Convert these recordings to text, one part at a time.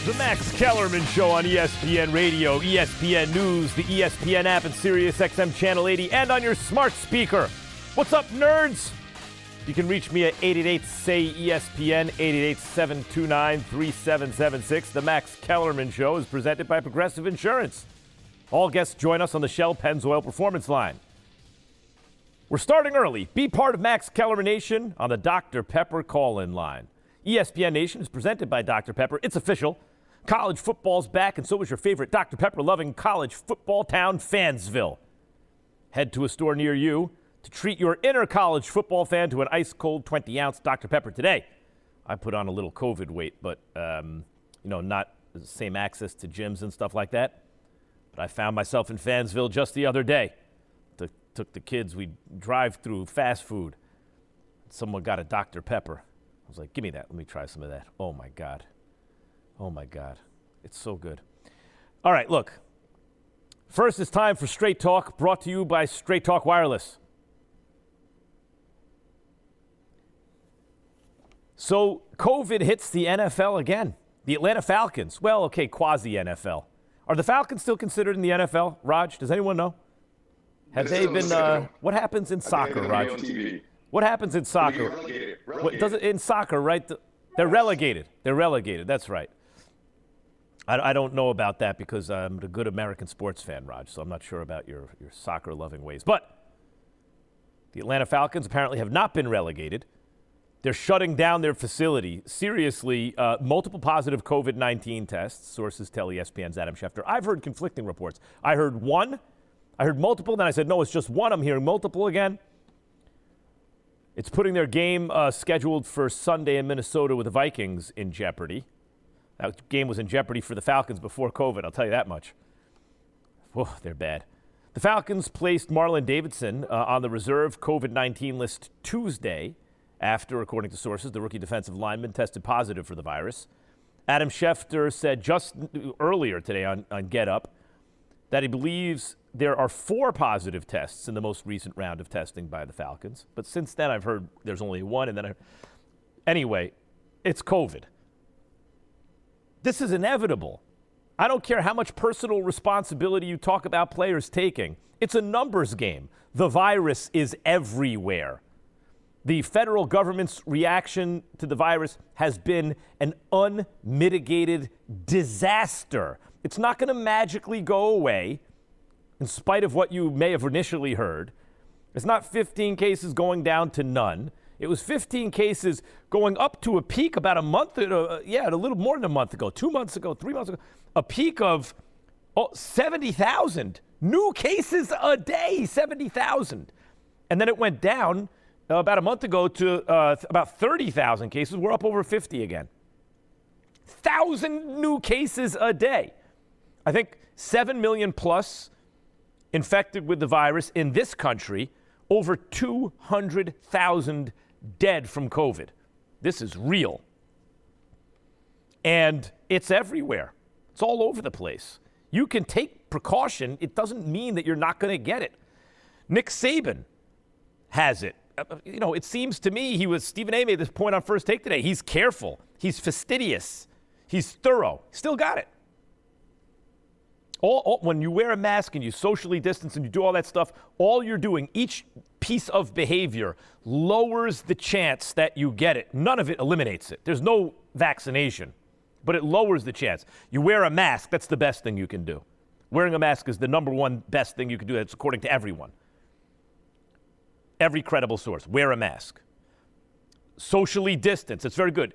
The Max Kellerman Show on ESPN Radio, ESPN News, the ESPN app, and Sirius XM Channel 80, and on your smart speaker. What's up, nerds? You can reach me at 888-SAY-ESPN, 888-729-3776. The Max Kellerman Show is presented by Progressive Insurance. All guests join us on the Shell Pennzoil Performance Line. We're starting early. Be part of Max Kellerman Nation on the Dr. Pepper call-in line. ESPN Nation is presented by Dr. Pepper. It's official. College football's back, and so is your favorite Dr. Pepper-loving college football town, Fansville. Head to a store near you to treat your inner college football fan to an ice-cold 20-ounce Dr. Pepper today. I put on a little COVID weight, but, not the same access to gyms and stuff like that. But I found myself in Fansville just the other day. Took the kids, we drive through fast food. Someone got a Dr. Pepper. I was like, give me that. Let me try some of that. Oh, my God. Oh, my God. It's so good. All right, look. First, it's time for Straight Talk, brought to you by Straight Talk Wireless. So, COVID hits the NFL again. The Atlanta Falcons. Well, okay, quasi-NFL. Are the Falcons still considered in the NFL, Raj? Does anyone know? Have they been, what happens in soccer, Raj? What happens in soccer? In soccer, right? They're relegated. They're relegated. That's right. I don't know about that because I'm a good American sports fan, Raj, so I'm not sure about your soccer-loving ways. But the Atlanta Falcons apparently have not been relegated. They're shutting down their facility. Seriously, multiple positive COVID-19 tests, sources tell ESPN's Adam Schefter. I've heard conflicting reports. I heard one. I heard multiple, then I said, no, it's just one. I'm hearing multiple again. It's putting their game scheduled for Sunday in Minnesota with the Vikings in jeopardy. That game was in jeopardy for the Falcons before COVID, I'll tell you that much. Whoa, they're bad. The Falcons placed Marlon Davidson on the reserve COVID-19 list Tuesday after, according to sources, the rookie defensive lineman tested positive for the virus. Adam Schefter said just earlier today on Get Up that he believes there are 4 positive tests in the most recent round of testing by the Falcons. But since then, I've heard there's only one. And then anyway, it's COVID. This is inevitable. I don't care how much personal responsibility you talk about players taking. It's a numbers game. The virus is everywhere. The federal government's reaction to the virus has been an unmitigated disaster. It's not going to magically go away, in spite of what you may have initially heard. It's not 15 cases going down to none. It was 15 cases going up to a peak about a month ago, a little more than a month ago, 2 months ago, 3 months ago, a peak of 70,000 new cases a day, 70,000. And then it went down about a month ago to about 30,000 cases. We're up over 50 again. 1,000 new cases a day. I think 7 million plus infected with the virus in this country, over 200,000 dead from COVID. This is real. And it's everywhere. It's all over the place. You can take precaution. It doesn't mean that you're not going to get it. Nick Saban has it. It seems to me Stephen A. made this point on First Take today. He's careful. He's fastidious. He's thorough. Still got it. When you wear a mask and you socially distance and you do all that stuff, all you're doing, each piece of behavior lowers the chance that you get it. None of it eliminates it. There's no vaccination, but it lowers the chance. You wear a mask, that's the best thing you can do. Wearing a mask is the number one best thing you can do. That's according to everyone. Every credible source. Wear a mask. Socially distance. It's very good.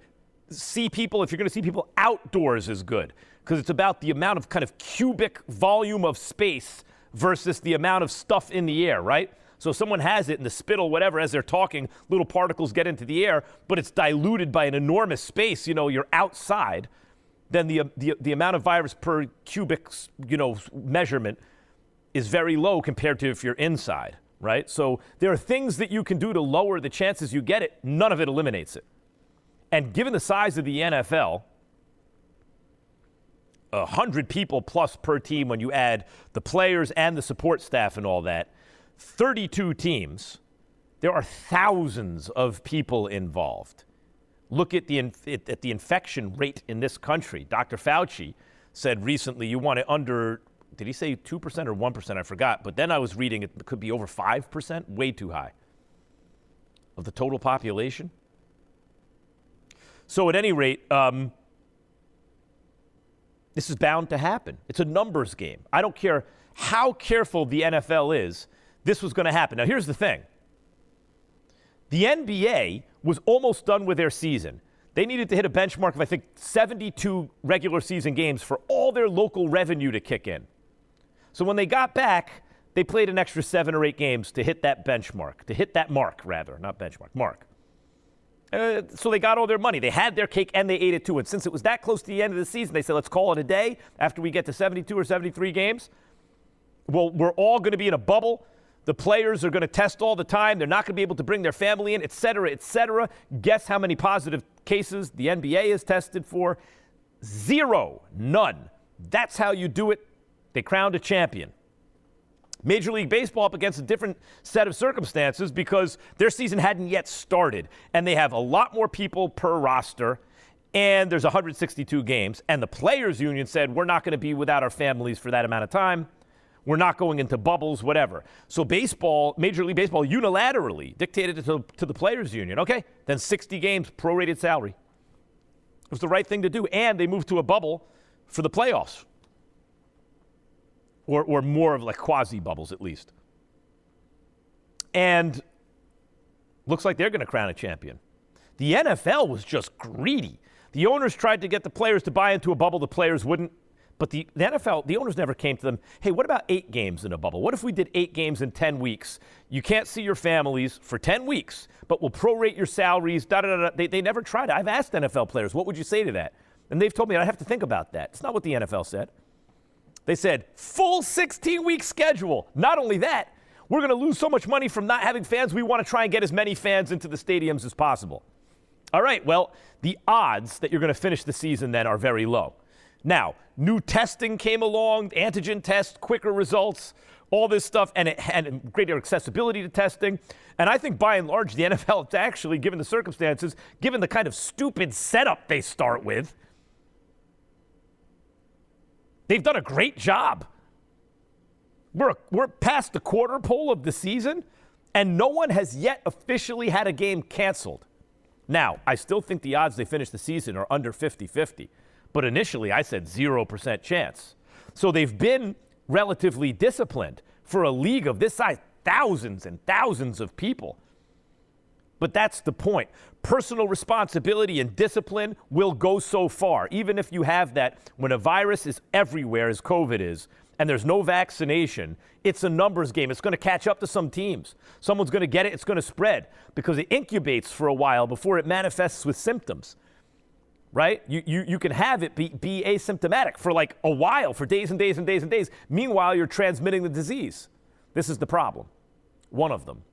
See people, if you're going to see people outdoors is good, because it's about the amount of kind of cubic volume of space versus the amount of stuff in the air, right? So if someone has it in the spittle, whatever, as they're talking, little particles get into the air, but it's diluted by an enormous space, you're outside, then the amount of virus per cubic, measurement is very low compared to if you're inside, right? So there are things that you can do to lower the chances you get it. None of it eliminates it. And given the size of the NFL, 100 people plus per team when you add the players and the support staff and all that, 32 teams, there are thousands of people involved. Look at the infection rate in this country. Dr. Fauci said recently you want it under, did he say 2% or 1%? I forgot. But then I was reading it could be over 5%, way too high, of the total population. So at any rate, this is bound to happen. It's a numbers game. I don't care how careful the NFL is, this was going to happen. Now, here's the thing. The NBA was almost done with their season. They needed to hit a benchmark of, I think, 72 regular season games for all their local revenue to kick in. So when they got back, they played an extra 7 or 8 games to hit that benchmark, to hit that mark, rather, not benchmark, mark. So they got all their money. They had their cake and they ate it too. And since it was that close to the end of the season, they said, let's call it a day after we get to 72 or 73 games. Well, we're all going to be in a bubble. The players are going to test all the time. They're not going to be able to bring their family in, et cetera, et cetera. Guess how many positive cases the NBA is tested for? 0. None. That's how you do it. They crowned a champion. Major League Baseball up against a different set of circumstances because their season hadn't yet started. And they have a lot more people per roster. And there's 162 games. And the Players Union said, we're not going to be without our families for that amount of time. We're not going into bubbles, whatever. So baseball, Major League Baseball unilaterally dictated it to the Players Union. Okay, then 60 games, prorated salary. It was the right thing to do. And they moved to a bubble for the playoffs. Or more of like quasi-bubbles at least. And looks like they're going to crown a champion. The NFL was just greedy. The owners tried to get the players to buy into a bubble. The players wouldn't. But the NFL, the owners never came to them, hey, what about 8 games in a bubble? What if we did 8 games in 10 weeks? You can't see your families for 10 weeks, but we'll prorate your salaries, da-da-da-da. They never tried it. I've asked NFL players, what would you say to that? And they've told me I have to think about that. It's not what the NFL said. They said, full 16-week schedule. Not only that, we're going to lose so much money from not having fans, we want to try and get as many fans into the stadiums as possible. All right, well, the odds that you're going to finish the season then are very low. Now, new testing came along, antigen test, quicker results, all this stuff, and it had greater accessibility to testing. And I think by and large, the NFL, it's actually, given the circumstances, given the kind of stupid setup they start with, they've done a great job. We're past the quarter pole of the season, and no one has yet officially had a game canceled. Now, I still think the odds they finish the season are under 50-50. But initially, I said 0% chance. So they've been relatively disciplined for a league of this size, thousands and thousands of people. But that's the point. Personal responsibility and discipline will go so far, even if you have that when a virus is everywhere, as COVID is, and there's no vaccination. It's a numbers game. It's going to catch up to some teams. Someone's going to get it. It's going to spread because it incubates for a while before it manifests with symptoms. Right? You can have it be asymptomatic for like a while, for days and days and days and days. Meanwhile, you're transmitting the disease. This is the problem. One of them.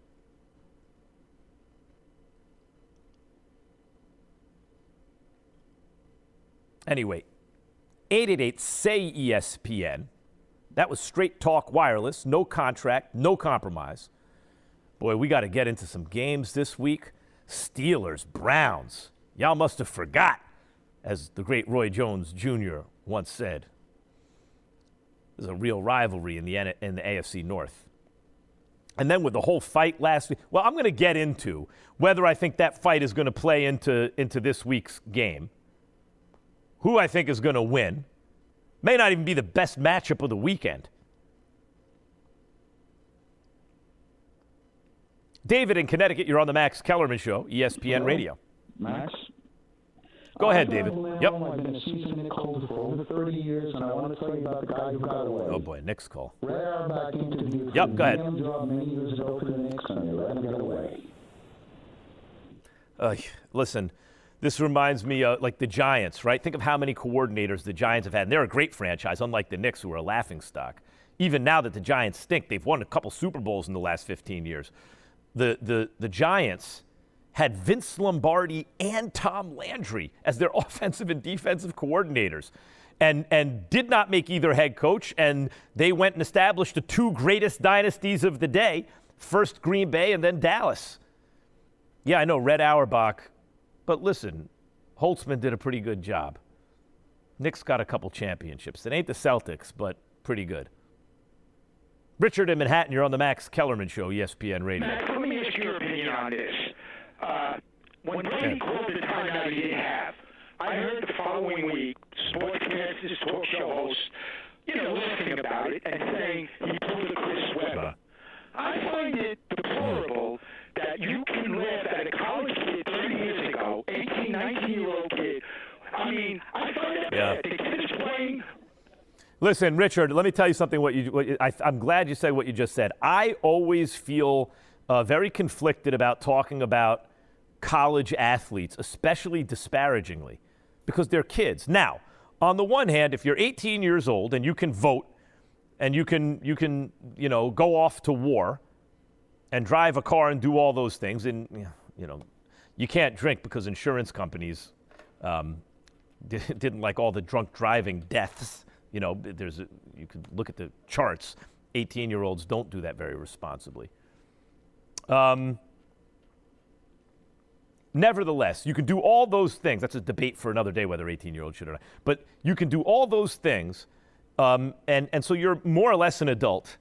Anyway, 888-SAY-ESPN. That was straight talk wireless, no contract, no compromise. Boy, we got to get into some games this week. Steelers, Browns. Y'all must have forgot. As the great Roy Jones Jr. once said, there's a real rivalry in the AFC North. And then with the whole fight last week, well, I'm going to get into whether I think that fight is going to play into this week's game, who I think is going to win. May not even be the best matchup of the weekend. David in Connecticut, you're on the Max Kellerman Show, ESPN Radio. Max? Go ahead, David. Yep. I've been a season Nick Holder for over 30 years, and I want to tell you about the guy who got away. Oh, boy, Nick's call. Rare back interview. Yep, go ahead. Job many years ago for the Knicks, and they let him get away. Listen, this reminds me of like the Giants, right? Think of how many coordinators the Giants have had. And they're a great franchise, unlike the Knicks, who are a laughingstock. Even now that the Giants stink, they've won a couple Super Bowls in the last 15 years. The Giants had Vince Lombardi and Tom Landry as their offensive and defensive coordinators and did not make either head coach. And they went and established the 2 greatest dynasties of the day, first Green Bay and then Dallas. Yeah, I know, Red Auerbach. But listen, Holtzman did a pretty good job. Knicks got a couple championships. It ain't the Celtics, but pretty good. Richard in Manhattan, you're on the Max Kellerman Show, ESPN Radio. Max, let me ask your opinion on this. When Brady called the timeout he didn't have, I heard the following week sportscasters, talk show hosts, laughing about it and saying he pulled a Chris Webber. I find it deplorable that you can laugh at a college kid 30 years ago, 18, 19-year-old kid. I mean, I find that bad. The kid is playing. Listen, Richard, let me tell you something. I'm glad you said what you just said. I always feel very conflicted about talking about college athletes, especially disparagingly, because they're kids. Now, on the one hand, if you're 18 years old and you can vote and you can go off to war and drive a car and do all those things, and you can't drink because insurance companies didn't like all the drunk driving deaths. You can look at the charts. 18-year-olds don't do that very responsibly. Nevertheless, you can do all those things. That's a debate for another day whether 18-year-olds should or not. But you can do all those things, and so you're more or less an adult,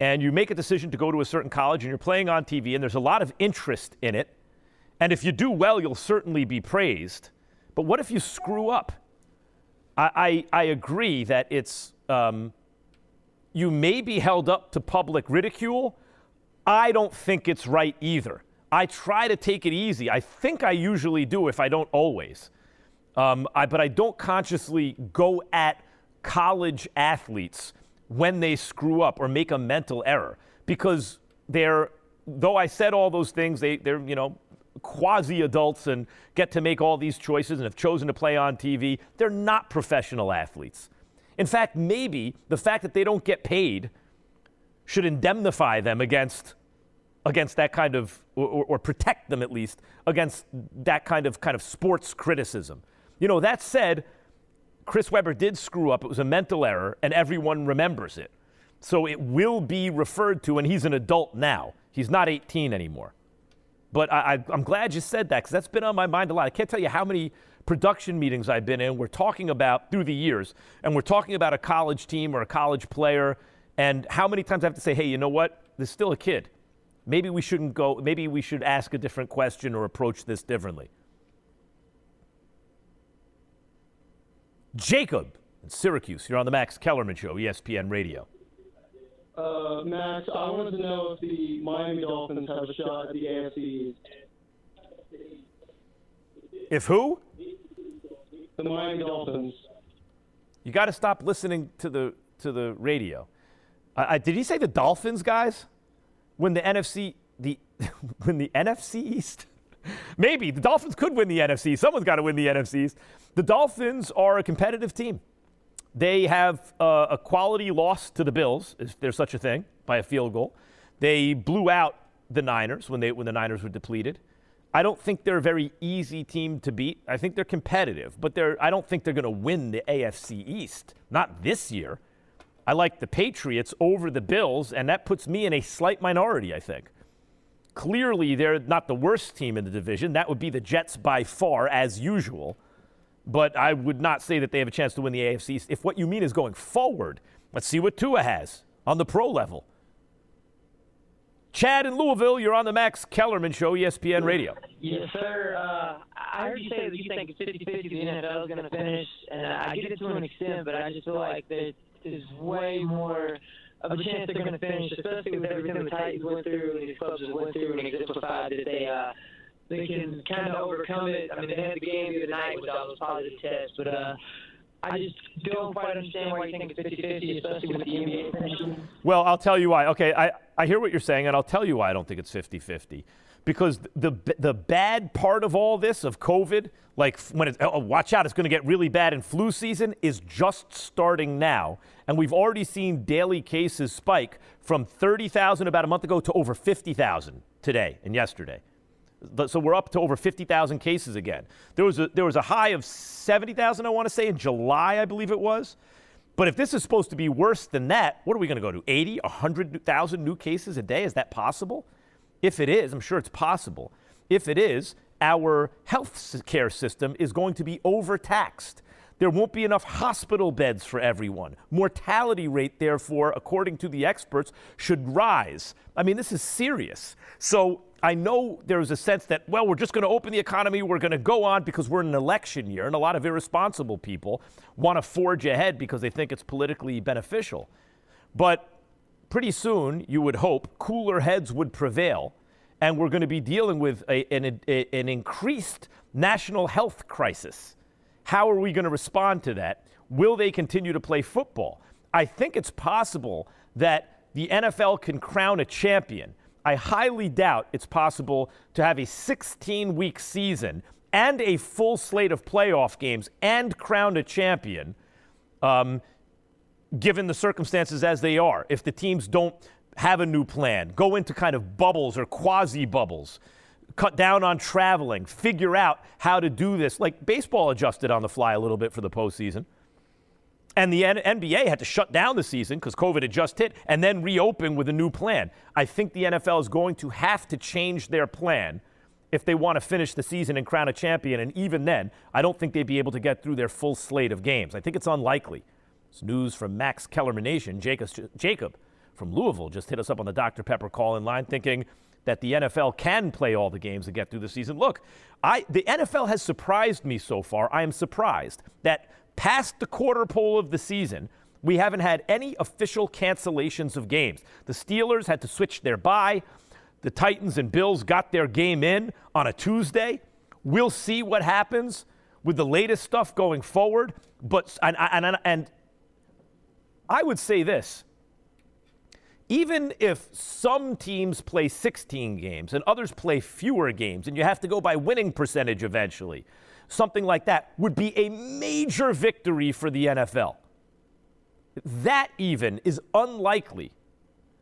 and you make a decision to go to a certain college, and you're playing on TV, and there's a lot of interest in it. And if you do well, you'll certainly be praised. But what if you screw up? I agree that it's you may be held up to public ridicule. I don't think it's right either. I try to take it easy. I think I usually do, if I don't always. But I don't consciously go at college athletes when they screw up or make a mental error, because though I said all those things, they're quasi-adults and get to make all these choices and have chosen to play on TV. They're not professional athletes. In fact, maybe the fact that they don't get paid should indemnify them against that kind of, or protect them at least against that kind of sports criticism. That said, Chris Webber did screw up. It was a mental error, and everyone remembers it. So it will be referred to, and he's an adult now. He's not 18 anymore. But I'm glad you said that, because that's been on my mind a lot. I can't tell you how many production meetings I've been in. We're talking about, through the years, and we're talking about a college team or a college player, and how many times I have to say, hey, you know what? There's still a kid. Maybe we shouldn't go, maybe we should ask a different question or approach this differently. Jacob in Syracuse, you're on the Max Kellerman Show, ESPN Radio. Max, I wanted to know if the Miami Dolphins have a shot at the AFC East. If who? The Miami Dolphins. You got to stop listening to the radio. Did he say the Dolphins, guys? When the NFC East? Maybe the Dolphins could win the NFC. Someone's got to win the NFC East. The Dolphins are a competitive team. They have a quality loss to the Bills, if there's such a thing, by a field goal. They blew out the Niners when the Niners were depleted. I don't think they're a very easy team to beat. I think they're competitive, but I don't think they're going to win the AFC East. Not this year. I like the Patriots over the Bills, and that puts me in a slight minority, I think. Clearly, they're not the worst team in the division. That would be the Jets by far, as usual. But I would not say that they have a chance to win the AFC East. If what you mean is going forward, let's see what Tua has on the pro level. Chad in Louisville, you're on the Max Kellerman Show, ESPN Radio. Yes, sir. I heard you say that you think it's 50-50 the NFL is going to finish, and I get it to an extent, but I just feel like there's way more of a chance they're going to finish, especially with everything the Titans went through and these clubs just went through and exemplified that they can kind of overcome it. I mean, they had the game the other night with all those positive tests, but I just don't quite understand why you think it's 50-50, especially with the NBA finishing. Well, I'll tell you why. Okay, I hear what you're saying, and I'll tell you why I don't think it's 50-50. Because the bad part of all this, of COVID, like when watch out, it's going to get really bad in flu season, is just starting now. And we've already seen daily cases spike from 30,000 about a month ago to over 50,000 today and yesterday. So we're up to over 50,000 cases again. There was a high of 70,000, I want to say, in July, I believe it was. But if this is supposed to be worse than that, what are we going to go to? 80, 100,000 new cases a day? Is that possible? If it is, I'm sure it's possible. If it is, our health care system is going to be overtaxed. There won't be enough hospital beds for everyone. Mortality rate, therefore, according to the experts, should rise. I mean, this is serious. So I know there's a sense that, well, we're just going to open the economy, we're going to go on because we're in an election year, and a lot of irresponsible people want to forge ahead because they think it's politically beneficial. But pretty soon, you would hope, cooler heads would prevail, and we're going to be dealing with an increased national health crisis. How are we going to respond to that? Will they continue to play football? I think it's possible that the NFL can crown a champion. I highly doubt it's possible to have a 16-week season and a full slate of playoff games and crown a champion, given the circumstances as they are. If the teams don't have a new plan, go into kind of bubbles or quasi-bubbles, cut down on traveling, figure out how to do this. Like baseball adjusted on the fly a little bit for the postseason. And the NBA had to shut down the season because COVID had just hit and then reopen with a new plan. I think the NFL is going to have to change their plan if they want to finish the season and crown a champion. And even then, I don't think they'd be able to get through their full slate of games. I think it's unlikely. It's news from Max Kellerman Nation. Jacob from Louisville just hit us up on the Dr. Pepper call-in line thinking that the NFL can play all the games and get through the season. Look, the NFL has surprised me so far. I am surprised that past the quarter pole of the season, we haven't had any official cancellations of games. The Steelers had to switch their bye. The Titans and Bills got their game in on a Tuesday. We'll see what happens with the latest stuff going forward. But and I would say this. Even if some teams play 16 games and others play fewer games, and you have to go by winning percentage eventually, something like that would be a major victory for the NFL. That even is unlikely.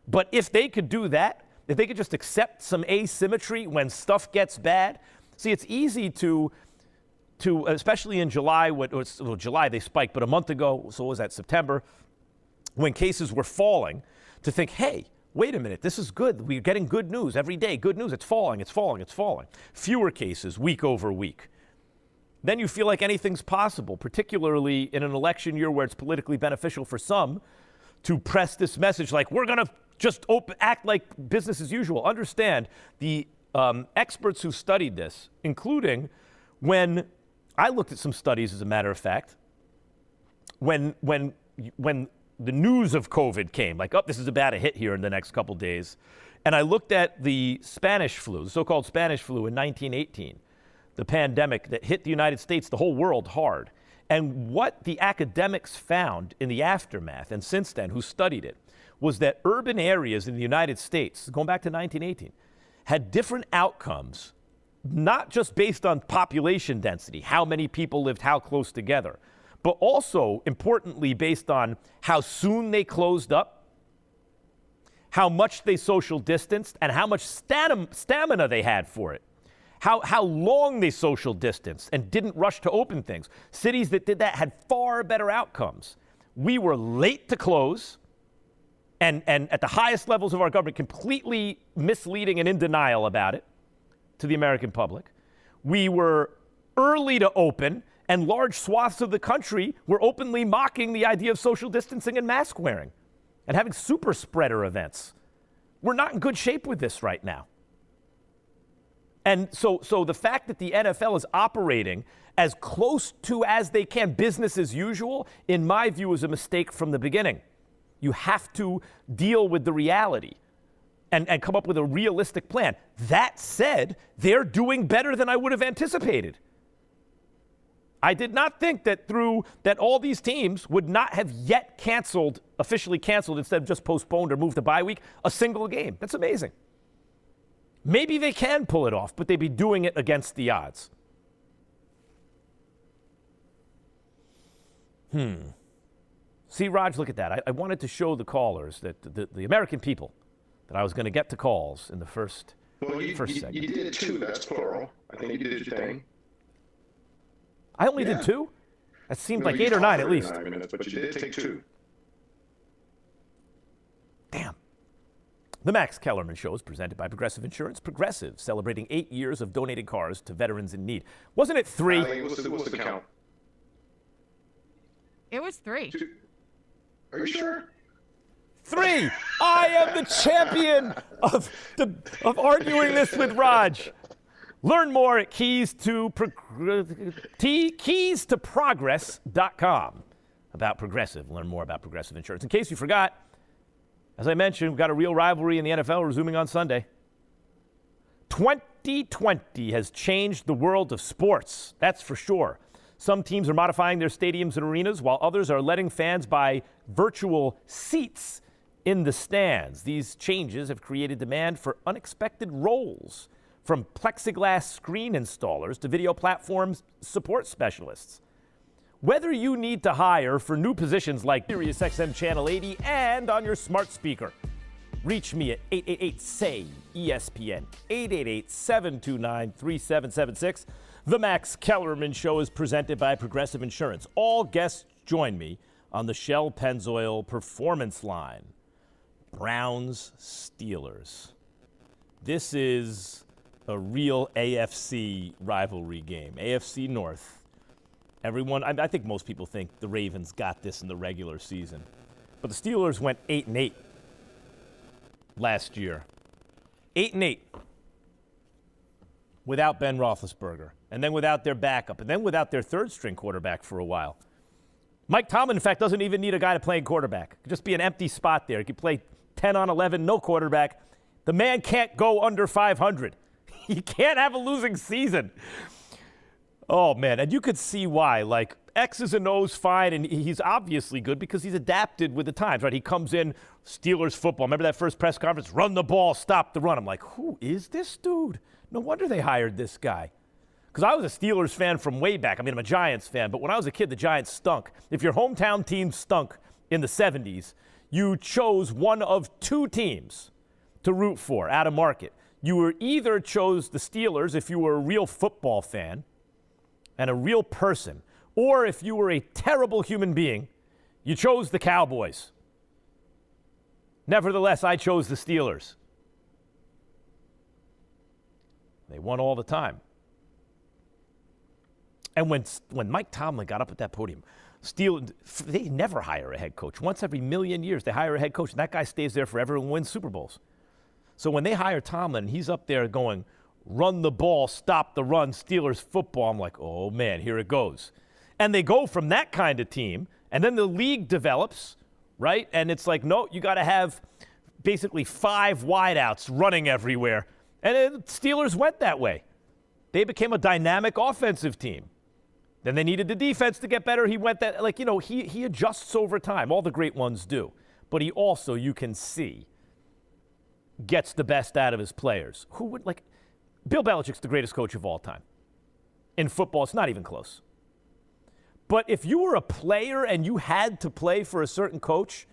But if they could do that, if they could just accept some asymmetry when stuff gets bad, see, it's easy to especially in July, July they spiked, but a month ago, so what was that, September, when cases were falling, to think, hey, wait a minute, this is good. We're getting good news every day. Good news, it's falling. Fewer cases week over week. Then you feel like anything's possible, particularly in an election year where it's politically beneficial for some to press this message like, we're going to just act like business as usual. Understand, the experts who studied this, including when I looked at some studies, as a matter of fact, when the news of COVID came, like, oh, this is about to hit here in the next couple days. And I looked at the Spanish flu, the so-called Spanish flu in 1918, the pandemic that hit the United States, the whole world hard. And what the academics found in the aftermath, and since then, who studied it, was that urban areas in the United States, going back to 1918, had different outcomes, not just based on population density, how many people lived how close together, but also, importantly, based on how soon they closed up, how much they social distanced, and how much stamina they had for it. How long they social distanced and didn't rush to open things. Cities that did that had far better outcomes. We were late to close, and at the highest levels of our government, completely misleading and in denial about it to the American public. We were early to open, and large swaths of the country were openly mocking the idea of social distancing and mask wearing and having super spreader events. We're not in good shape with this right now. And so the fact that the NFL is operating as close to as they can, business as usual, in my view, is a mistake from the beginning. You have to deal with the reality and come up with a realistic plan. That said, they're doing better than I would have anticipated. I did not think that all these teams would not have yet officially canceled, instead of just postponed or moved to bye week, a single game. That's amazing. Maybe they can pull it off, but they'd be doing it against the odds. See, Raj, look at that. I wanted to show the callers, that the American people, that I was going to get to calls in the first segment. You did two, that's plural. I think you did your thing. I only did two? That seemed like 8 or 9 at least. 9 minutes, but you did take two. Damn. The Max Kellerman Show is presented by Progressive Insurance. Progressive, celebrating 8 years of donating cars to veterans in need. Wasn't it 3? What's the count? It was 3. Are you sure? 3. I am the champion of arguing this with Raj. Learn more at keystoprogress.com about Progressive. Learn more about Progressive Insurance. In case you forgot, as I mentioned, we've got a real rivalry in the NFL resuming on Sunday. 2020 has changed the world of sports, that's for sure. Some teams are modifying their stadiums and arenas, while others are letting fans buy virtual seats in the stands. These changes have created demand for unexpected roles, from plexiglass screen installers to video platform support specialists. Whether you need to hire for new positions like SiriusXM Channel 80 and on your smart speaker, reach me at 888-SAY-ESPN, 888-729-3776. The Max Kellerman Show is presented by Progressive Insurance. All guests join me on the Shell Pennzoil Performance Line. Browns Steelers. This is a real AFC rivalry game. AFC North. Everyone, I think most people think the Ravens got this in the regular season. But the Steelers went 8-8 last year. 8-8 without Ben Roethlisberger, and then without their backup, and then without their third-string quarterback for a while. Mike Tomlin, in fact, doesn't even need a guy to play quarterback. It could just be an empty spot there. He could play 10 on 11, no quarterback. The man can't go under 500. He can't have a losing season. Oh, man, and you could see why. Like, X's and O's fine, and he's obviously good because he's adapted with the times, right? He comes in, Steelers football. Remember that first press conference? Run the ball, stop the run. I'm like, who is this dude? No wonder they hired this guy. Because I was a Steelers fan from way back. I mean, I'm a Giants fan, but when I was a kid, the Giants stunk. If your hometown team stunk in the 70s, you chose one of 2 teams to root for out of market. You were either chose the Steelers if you were a real football fan and a real person, or if you were a terrible human being, you chose the Cowboys. Nevertheless, I chose the Steelers. They won all the time. And when Mike Tomlin got up at that podium, they never hire a head coach. Once every million years, they hire a head coach, and that guy stays there forever and wins Super Bowls. So when they hire Tomlin, he's up there going, run the ball, stop the run, Steelers football. I'm like, oh, man, here it goes. And they go from that kind of team, and then the league develops, right? And it's like, no, you got to have basically 5 wideouts running everywhere. And the Steelers went that way. They became a dynamic offensive team. Then they needed the defense to get better. He went that, like, you know, he adjusts over time. All the great ones do. But he also, you can see, gets the best out of his players. Who would, like, Bill Belichick's the greatest coach of all time. In football, it's not even close. But if you were a player and you had to play for a certain coach,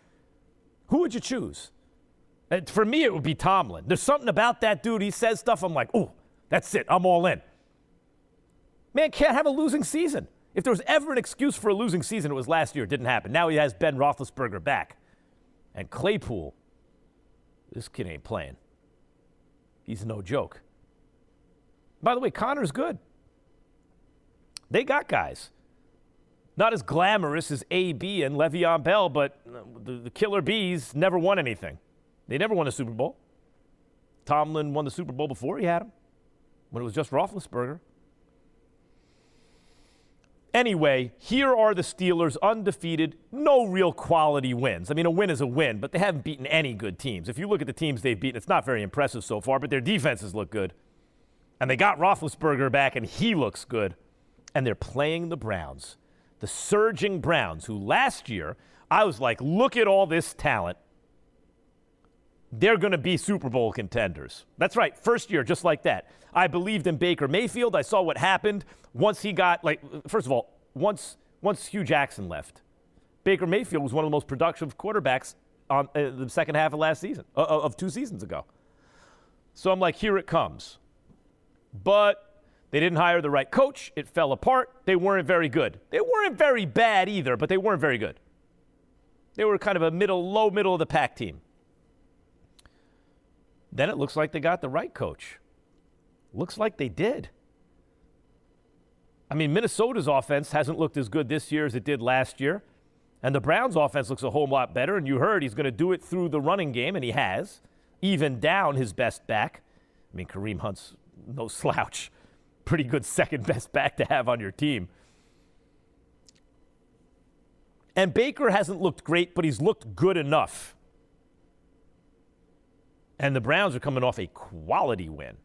who would you choose? And for me, it would be Tomlin. There's something about that dude. He says stuff, I'm like, oh, that's it. I'm all in. Man can't have a losing season. If there was ever an excuse for a losing season, it was last year. It didn't happen. Now he has Ben Roethlisberger back. And Claypool, this kid ain't playing. He's no joke. By the way, Connor's good. They got guys. Not as glamorous as A.B. and Le'Veon Bell, but the Killer Bees never won anything. They never won a Super Bowl. Tomlin won the Super Bowl before he had him, when it was just Roethlisberger. Anyway, here are the Steelers, undefeated, no real quality wins. I mean, a win is a win, but they haven't beaten any good teams. If you look at the teams they've beaten, it's not very impressive so far, but their defenses look good. And they got Roethlisberger back, and he looks good. And they're playing the Browns, the surging Browns, who last year, I was like, look at all this talent. They're going to be Super Bowl contenders. That's right, first year, just like that. I believed in Baker Mayfield. I saw what happened once he got, like, first of all, once Hugh Jackson left, Baker Mayfield was one of the most productive quarterbacks on the second half of last season, of 2 seasons ago. So I'm like, here it comes. But they didn't hire the right coach. It fell apart. They weren't very good. They weren't very bad either, but they weren't very good. They were kind of a low middle of the pack team. then it looks like they got the right coach. Looks like they did. I mean, Minnesota's offense hasn't looked as good this year as it did last year. And the Browns' offense looks a whole lot better. And you heard he's going to do it through the running game, and he has, even down his best back. I mean, Kareem Hunt's no slouch. Pretty good second best back to have on your team. And Baker hasn't looked great, but he's looked good enough. And the Browns are coming off a quality win.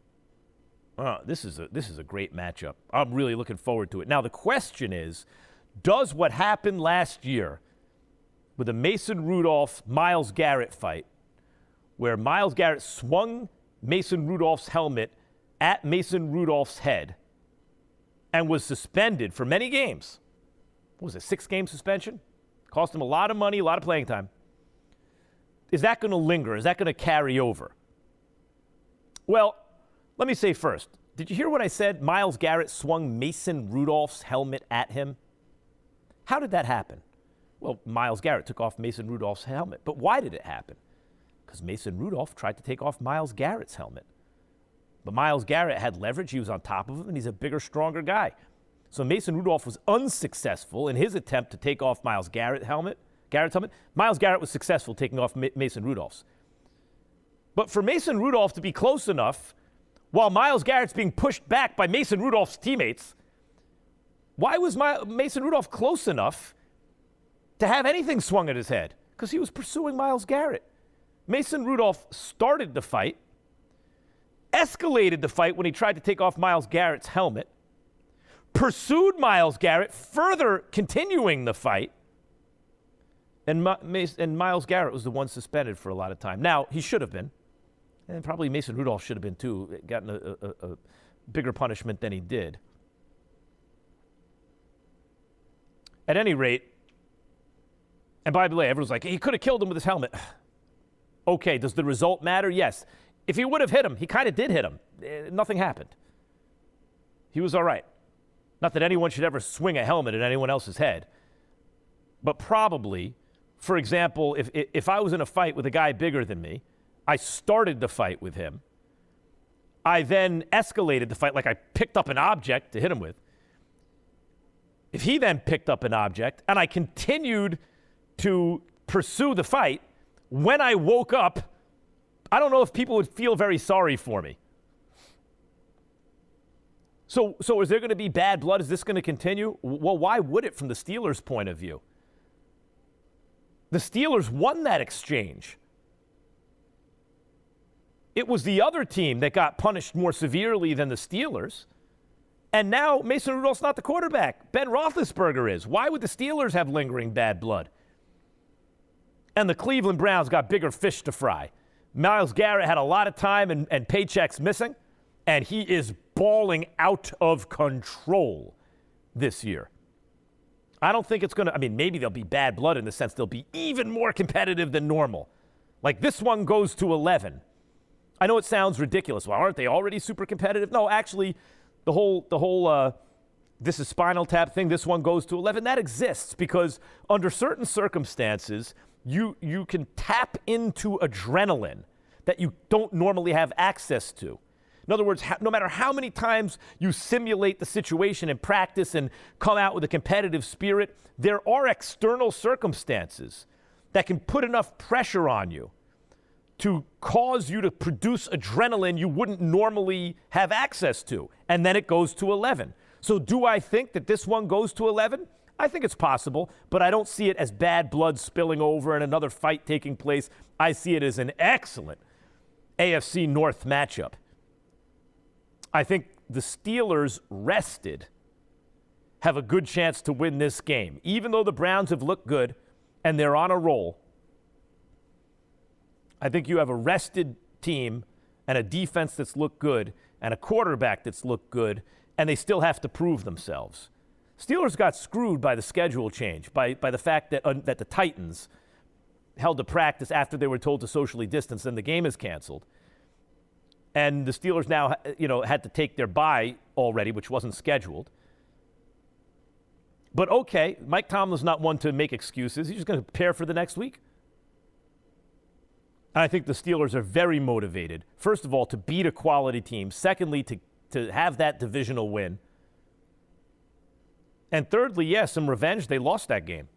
This is a great matchup. I'm really looking forward to it. Now, the question is, does what happened last year with the Mason Rudolph-Myles Garrett fight, where Myles Garrett swung Mason Rudolph's helmet at Mason Rudolph's head and was suspended for many games? What was it, 6-game suspension? Cost him a lot of money, a lot of playing time. Is that going to linger? Is that going to carry over? Well, let me say first, did you hear what I said? Myles Garrett swung Mason Rudolph's helmet at him. How did that happen? Well, Myles Garrett took off Mason Rudolph's helmet. But why did it happen? Because Mason Rudolph tried to take off Myles Garrett's helmet. But Myles Garrett had leverage. He was on top of him, and he's a bigger, stronger guy. So Mason Rudolph was unsuccessful in his attempt to take off Myles Garrett's helmet. Myles Garrett was successful taking off Mason Rudolph's. But for Mason Rudolph to be close enough, while Myles Garrett's being pushed back by Mason Rudolph's teammates, why was Mason Rudolph close enough to have anything swung at his head? Because he was pursuing Myles Garrett. Mason Rudolph started the fight, escalated the fight when he tried to take off Myles Garrett's helmet, pursued Myles Garrett, further continuing the fight, and Myles Garrett was the one suspended for a lot of time. Now, he should have been, and probably Mason Rudolph should have been too, gotten a bigger punishment than he did. At any rate, and by the way, everyone's like, he could have killed him with his helmet. Okay, does the result matter? Yes. If he would have hit him, he kind of did hit him. Nothing happened. He was all right. Not that anyone should ever swing a helmet at anyone else's head. But probably, for example, if I was in a fight with a guy bigger than me, I started the fight with him. I then escalated the fight, like I picked up an object to hit him with. If he then picked up an object and I continued to pursue the fight, when I woke up, I don't know if people would feel very sorry for me. So is there going to be bad blood? Is this going to continue? Well, why would it from the Steelers' point of view? The Steelers won that exchange. It was the other team that got punished more severely than the Steelers. And now Mason Rudolph's not the quarterback. Ben Roethlisberger is. Why would the Steelers have lingering bad blood? And the Cleveland Browns got bigger fish to fry. Myles Garrett had a lot of time and paychecks missing, and he is balling out of control this year. I don't think it's going to, maybe there'll be bad blood in the sense they'll be even more competitive than normal. Like this one goes to 11. I know it sounds ridiculous. Well, aren't they already super competitive? No, actually, the whole this is Spinal Tap thing, this one goes to 11, that exists because under certain circumstances, you can tap into adrenaline that you don't normally have access to. In other words, no matter how many times you simulate the situation in practice and come out with a competitive spirit, there are external circumstances that can put enough pressure on you to cause you to produce adrenaline you wouldn't normally have access to. And then it goes to 11. So do I think that this one goes to 11? I think it's possible, but I don't see it as bad blood spilling over and another fight taking place. I see it as an excellent AFC North matchup. I think the Steelers rested have a good chance to win this game. Even though the Browns have looked good and they're on a roll, I think you have a rested team and a defense that's looked good and a quarterback that's looked good, and they still have to prove themselves. Steelers got screwed by the schedule change, by the fact that that the Titans held a practice after they were told to socially distance, and the game is canceled. And the Steelers now, had to take their bye already, which wasn't scheduled. But okay, Mike Tomlin's not one to make excuses. He's just going to prepare for the next week. I think the Steelers are very motivated, first of all, to beat a quality team. Secondly, to have that divisional win. And thirdly, yes, some revenge. They lost that game.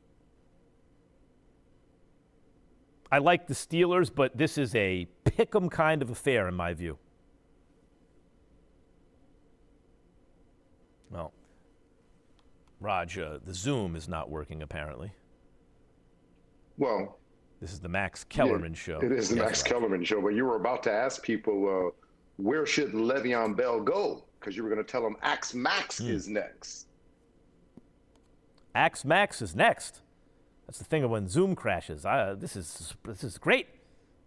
I like the Steelers, but this is a pick-em kind of affair in my view. Well, Raj, the Zoom is not working apparently. Well, this is the Max Kellerman Show. It is the Max Kellerman Show, but you were about to ask people where should Le'Veon Bell go, because you were going to tell them Axe Max is next. Axe Max is next. That's the thing of when Zoom crashes. This is great.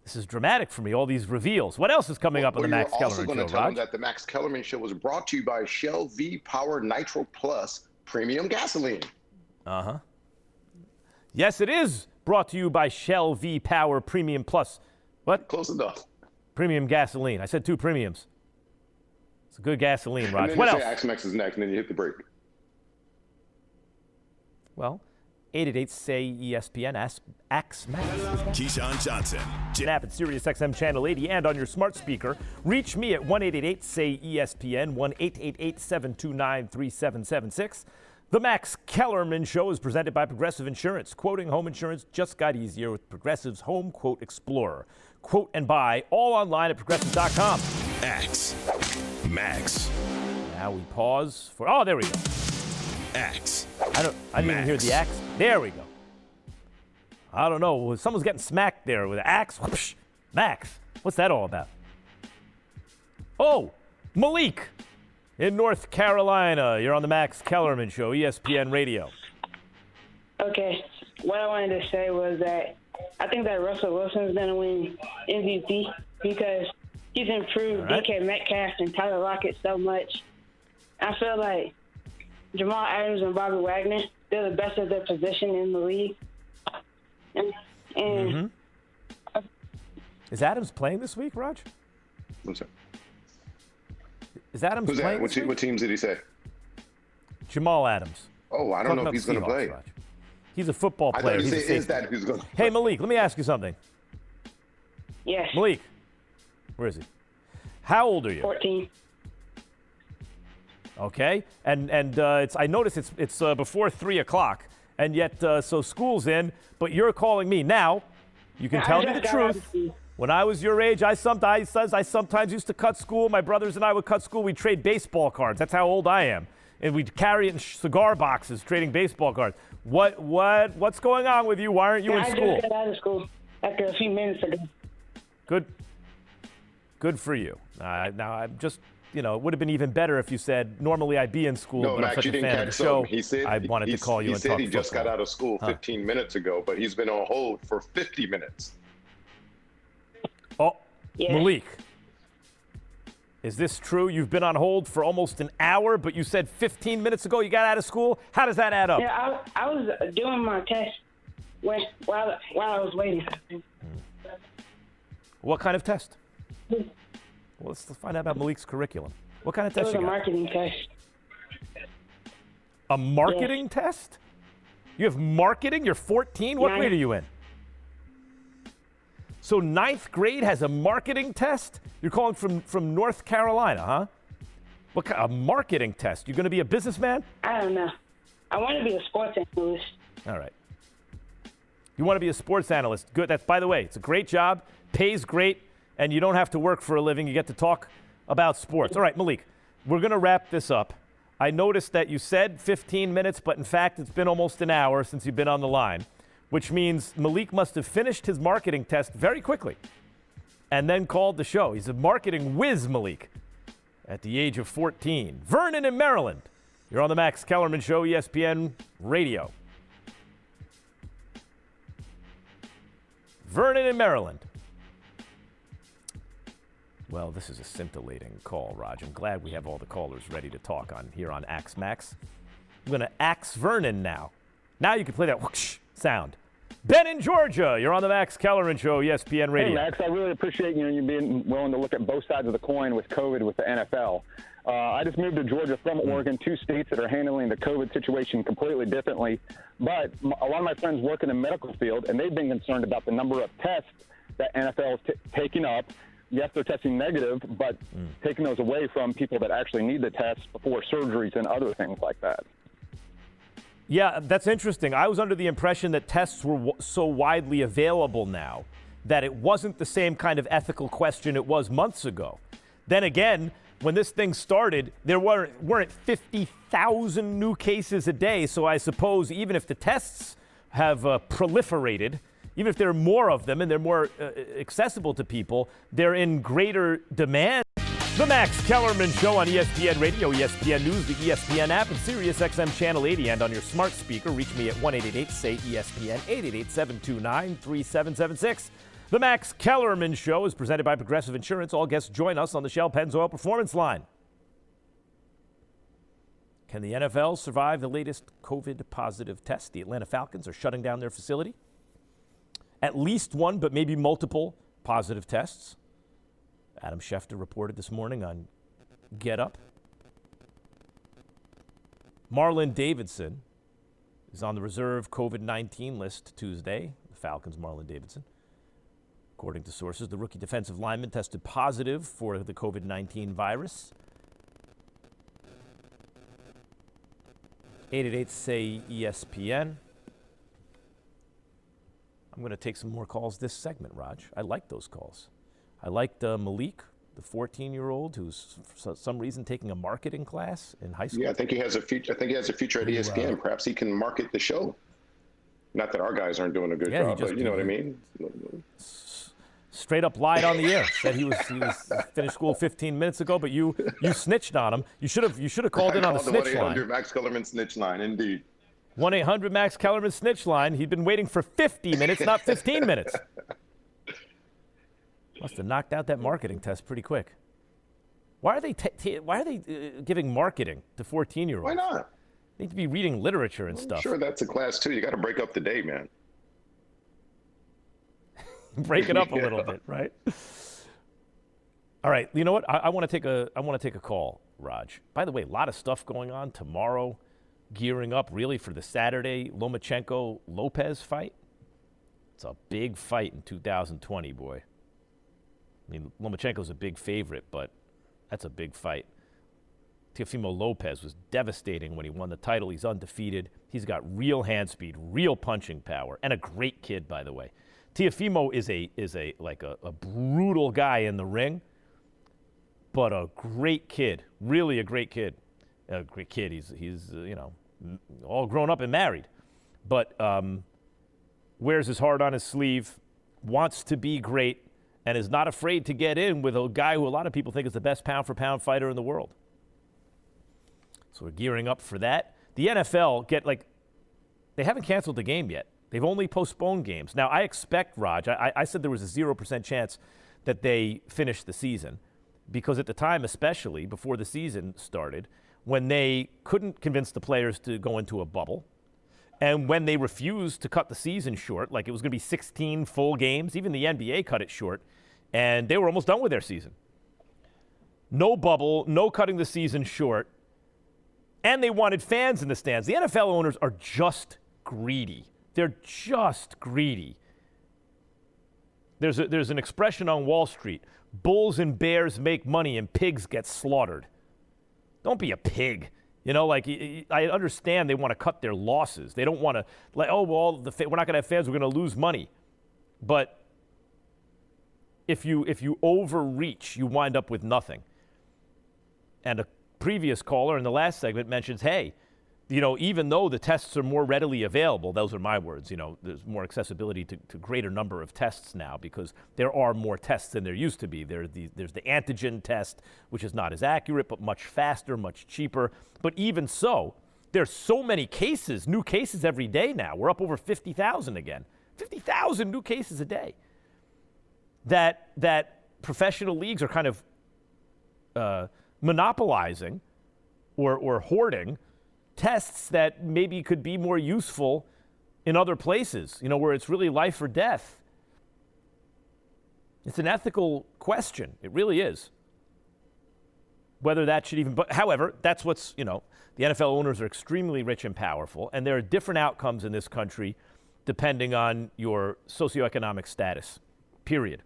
This is dramatic for me, all these reveals. What else is coming up on the Max Kellerman Show, You're also going to tell Raj? them that the Max Kellerman Show was brought to you by Shell V-Power Nitro Plus Premium Gasoline. Uh-huh. Yes, it is brought to you by Shell V-Power Premium Plus. What? Close enough. Premium gasoline. I said 2 premiums. It's a good gasoline, Raj. And then What you else? say Axe Max is next, and then you hit the brake. Well, 888-SAY-ESPN. Axe Max. Keyshawn Johnson. App at SiriusXM Channel 80 and on your smart speaker. Reach me at 1-888-SAY-ESPN, 1-888-729-3776. The Max Kellerman Show is presented by Progressive Insurance. Quoting home insurance just got easier with Progressive's Home Quote Explorer. Quote and buy all online at progressive.com. Axe Max. Now we pause for, oh, there we go. Axe. I didn't even hear the axe. There we go. I don't know. Someone's getting smacked there with an axe. Whoosh. Max, what's that all about? Oh, Malik in North Carolina. You're on the Max Kellerman Show, ESPN Radio. Okay. What I wanted to say was that I think that Russell Wilson's going to win MVP because he's improved DK Metcalf and Tyler Lockett so much. I feel like Jamal Adams and Bobby Wagner, they're the best of their position in the league. And Is Adams playing this week, Raj? What's that? Is Adams Who's playing that? this week? What teams did he say? Jamal Adams. Oh, I don't know if he's going to play. Raj. He's a football I player. thought you He's a said, is safety. that who's going to Hey, Malik, let me ask you something. yes, Malik, where is he? How old are you? 14. Okay, and it's I notice it's before 3 o'clock, and yet so school's in, but you're calling me now. You can tell me the truth. When I was your age, I sometimes used to cut school. My brothers and I would cut school. We'd trade baseball cards. That's how old I am, and we'd carry it in cigar boxes, trading baseball cards. What's going on with you? Why aren't you in school? I just got out of school after a few minutes ago. Good for you. Now I'm just. You know, it would have been even better if you said, normally I'd be in school, No, but Max, I'm such you a didn't fan of catch the show. He said I wanted to call you and talk He said he just got football. out of school 15 minutes ago, but he's been on hold for 50 minutes. Oh, Yeah. Malik, is this true? You've been on hold for almost an hour, but you said 15 minutes ago you got out of school? How does that add up? Yeah, I was doing my test while I was waiting. What kind of test? Well, let's find out about Malik's curriculum. What kind of It test was you a got? marketing test. A marketing test? You have marketing? You're 14? What Ninth. grade are you in? So 9th grade has a marketing test? You're calling from North Carolina, huh? What kind of marketing test? You're going to be a businessman? I don't know. I want to be a sports analyst. All right. You want to be a sports analyst. Good. That's, by the way, it's a great job, pays great, and you don't have to work for a living. You get to talk about sports. All right, Malik, we're going to wrap this up. I noticed that you said 15 minutes, but in fact, it's been almost an hour since you've been on the line, which means Malik must have finished his marketing test very quickly and then called the show. He's a marketing whiz, Malik, at the age of 14. Vernon in Maryland. You're on the Max Kellerman Show, ESPN Radio. Vernon in Maryland. Well, this is a scintillating call, Raj. I'm glad we have all the callers ready to talk on here on Axe Max. I'm going to axe Vernon now. Now you can play that whoosh sound. Ben in Georgia, you're on the Max Kellerman Show, ESPN Radio. Hey, Max, I really appreciate you being willing to look at both sides of the coin with COVID with the NFL. I just moved to Georgia from Oregon, 2 states that are handling the COVID situation completely differently. But a lot of my friends work in the medical field, and they've been concerned about the number of tests that NFL is taking up. Yes, they're testing negative, but taking those away from people that actually need the tests before surgeries and other things like that. Yeah, that's interesting. I was under the impression that tests were so widely available now that it wasn't the same kind of ethical question it was months ago. Then again, when this thing started, there weren't 50,000 new cases a day. So I suppose even if the tests have proliferated, even if there are more of them and they're more accessible to people, they're in greater demand. The Max Kellerman Show on ESPN Radio, ESPN News, the ESPN app, and SiriusXM Channel 80. And on your smart speaker, reach me at 1-888-SAY-ESPN, 888-729-3776. The Max Kellerman Show is presented by Progressive Insurance. All guests join us on the Shell Pennzoil Performance Line. Can the NFL survive the latest COVID-positive test? The Atlanta Falcons are shutting down their facility. At least one, but maybe multiple positive tests. Adam Schefter reported this morning on Get Up. Marlon Davidson is on the reserve COVID-19 list Tuesday. The Falcons' Marlon Davidson. According to sources, the rookie defensive lineman tested positive for the COVID-19 virus. 888-SAY-ESPN. I'm going to take some more calls this segment, Raj. I like those calls. I liked Malik, the 14-year-old who's for some reason taking a marketing class in high school. Yeah, I think he has a future. I think he has a future at ESPN. Perhaps he can market the show. Not that our guys aren't doing a good job, but you know what I mean. Straight up lied on the air. Said he was finished school 15 minutes ago, but you snitched on him. You should have called in on the snitch line. 1-800 Max Kellerman snitch line, indeed. 1-800 Max Kellerman snitch line. He'd been waiting for 50 minutes, not 15 minutes. Must have knocked out that marketing test pretty quick. Why are they giving marketing to 14-year-olds? Why not? They need to be reading literature and stuff. Sure, that's a class too. You got to break up the day, man. Break it up a little bit, right? All right. You know what? I want to take a call, Raj. By the way, a lot of stuff going on tomorrow, gearing up really for the Saturday Lomachenko-Lopez fight. It's a big fight in 2020, boy. I mean, Lomachenko's a big favorite, but that's a big fight. Teofimo Lopez was devastating when he won the title. He's undefeated. He's got real hand speed, real punching power, and a great kid, by the way. Teofimo is a brutal guy in the ring, but a great kid, really a great kid. A great kid. He's all grown up and married, but wears his heart on his sleeve, wants to be great, and is not afraid to get in with a guy who a lot of people think is the best pound-for-pound fighter in the world. So we're gearing up for that. The NFL they haven't canceled the game yet. They've only postponed games. Now, I expect, Raj, I said there was a 0% chance that they finish the season because at the time, especially before the season started, when they couldn't convince the players to go into a bubble, and when they refused to cut the season short, like it was going to be 16 full games, even the NBA cut it short, and they were almost done with their season. No bubble, no cutting the season short, and they wanted fans in the stands. The NFL owners are just greedy. They're just greedy. There's an expression on Wall Street, bulls and bears make money and pigs get slaughtered. Don't be a pig. You know, I understand they want to cut their losses. They don't want to, we're not going to have fans, we're going to lose money. But if you overreach, you wind up with nothing. And a previous caller in the last segment mentions, hey, even though the tests are more readily available, those are my words, there's more accessibility to greater number of tests now because there are more tests than there used to be. There's the antigen test, which is not as accurate, but much faster, much cheaper. But even so, there's so many cases, new cases every day now. We're up over 50,000 again. 50,000 new cases a day. That professional leagues are kind of monopolizing or hoarding tests that maybe could be more useful in other places, where it's really life or death. It's an ethical question. It really is. Whether that should even, but however, that's what's, the NFL owners are extremely rich and powerful, and there are different outcomes in this country depending on your socioeconomic status. period.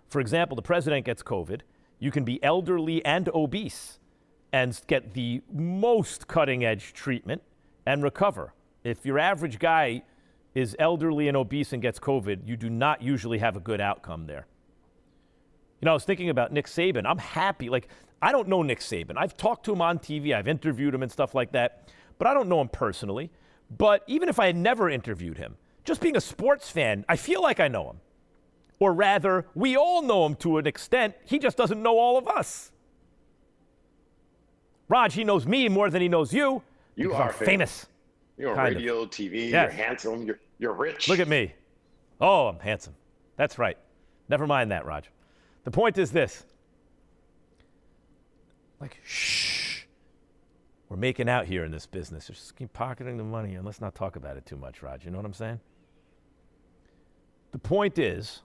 For example, the president gets COVID. You can be elderly and obese and get the most cutting-edge treatment and recover. If your average guy is elderly and obese and gets COVID, you do not usually have a good outcome there. You know, I was thinking about Nick Saban. I'm happy. Like, I don't know Nick Saban. I've talked to him on TV. I've interviewed him and stuff like that, but I don't know him personally. But even if I had never interviewed him, just being a sports fan, I feel like I know him. Or rather, we all know him to an extent. He just doesn't know all of us. Raj, he knows me more than he knows you. You are famous. You're on radio, TV, Yes. you're handsome, you're rich. Look at me. Oh, I'm handsome. That's right. Never mind that, Raj. The point is this. Like, shh. We're making out here in this business. Just keep pocketing the money and let's not talk about it too much, Raj. You know what I'm saying? The point is,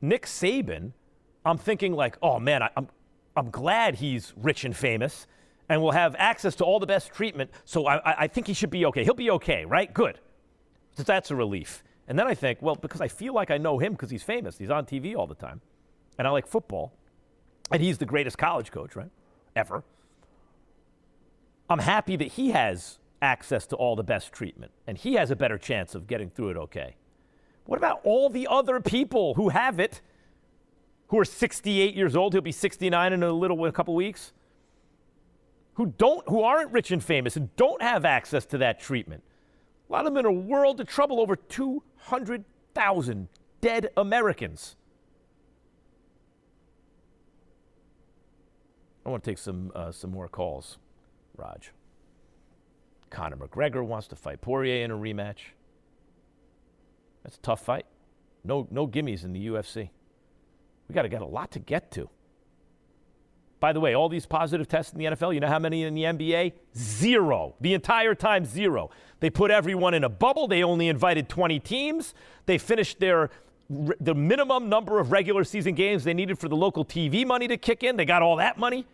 Nick Saban, I'm thinking like, oh man, I'm glad he's rich and famous and will have access to all the best treatment, so I think he should be okay. He'll be okay, right? Good. So that's a relief. And then I think, well, because I feel like I know him because he's famous. He's on TV all the time. And I like football. And he's the greatest college coach, right? Ever. I'm happy that he has access to all the best treatment. And he has a better chance of getting through it okay. What about all the other people who have it, who are 68 years old? He'll be 69 in a couple weeks. Who aren't rich and famous and don't have access to that treatment. A lot of them in a world of trouble. Over 200,000 dead Americans. I want to take some more calls, Raj. Conner McGregor wants to fight Poirier in a rematch. That's a tough fight. No gimmies in the UFC. We got to get a lot to get to. By the way, all these positive tests in the NFL, you know how many in the NBA? 0. The entire time, 0. They put everyone in a bubble. They only invited 20 teams. They finished the minimum number of regular season games they needed for the local TV money to kick in. They got all that money.